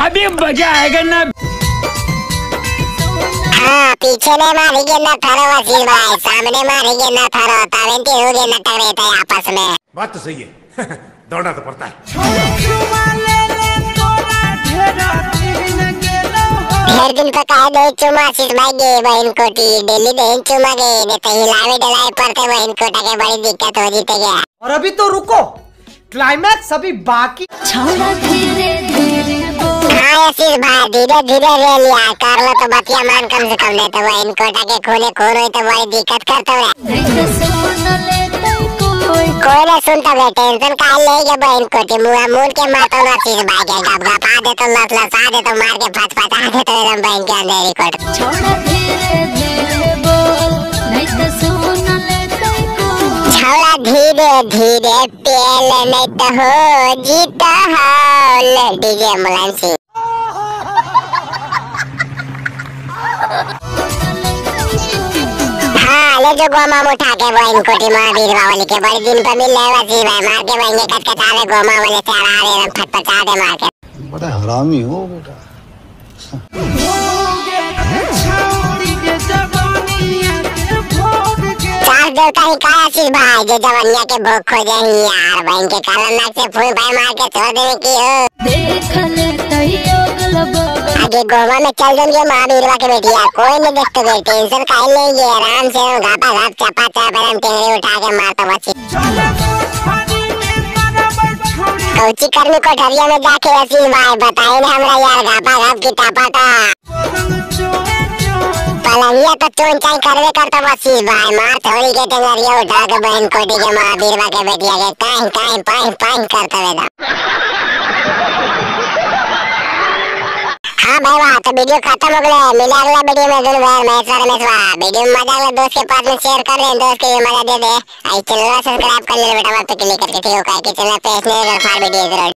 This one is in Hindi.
अभी मजा आएगा ना। हाँ पीछे ने मारेंगे ना थारो वसील भाई, सामने मारेंगे ना थारो तावेंती होगे ना टकराते आपस में। बात तो सही है। दौड़ना तो पड़ता है। ढेर दिन का कहा दे चुमा आशीष भाई गे बहन कोटी डेली दे चुमा गे ने तो हिलावे डलाए पड़ते बहन कोटा के बड़ी दिक्कत हो जीते गया। और अभी तो रुको, क्लाइमैक्स अभी बाकी। हाँ आशीष भाई धीरे धीरे ले लिया कर लो तो बतिया मान कम से कम ले तो बहन कोटा के खूने खून हुई तो बड़ी दिक्कत करते कोई ना सुनता बे टेंशन का ले गया बहन कोटी मुआ मूल के मारता ना आशीष भाई के गप गप आ दे तो लस लस आ दे तो मार के फट फट आ दे तो एकदम बहन के अंधेरी कोट। छौड़ा धीरे धीरे पेल नहीं तो हो जीता हाल डीजे मुलायम सिंह। हाँ ले जो गोमा उठा के बहन कोटी महावीर बावली के बड़े दिन पर मिल रहे वसी भाई मार के बहन के कटकटा ले गोमा वाले से आ रहे हैं फटफटा दे मार के। बड़ा हरामी हो बेटा। चार देवता ही कहा आशीष भाई जो जवानिया के भोग खोजे ही यार बहन के काला नाक से फूल भाई मार के छोड़ देने की हो। आगे गोवा में चल जाएंगे महावीरवा के बेटिया कोई नहीं देखते गए टेंशन का ही लेंगे आराम से घापा घाप चपा चपा हम टेंगे उठा के मारता बच्ची। कौची कर्मी कोठरिया में जाके आशीष भाई बताए ना हमरा यार घापा घाप की टापाटा पलंगिया तो चोन चाई करवे करता आशीष भाई मार थोड़ी के टेंगरिया उठा के बहन कोटी के महावीरवा के बेटिया के काहीं काहीं पाहीं पाहीं करता वेदा। हाँ भाई वाह तो वीडियो खत्म हो गया मिले अगला वीडियो में जरूर भाई वीडियो में मजा अगला दोस्त के पास में शेयर कर दे दोस्त के मजा दे दे चैनल सब्सक्राइब कर ले बेटा वहाँ पे क्लिक करके ठीक हो कि चैनल पे इसने वीडियो जरूर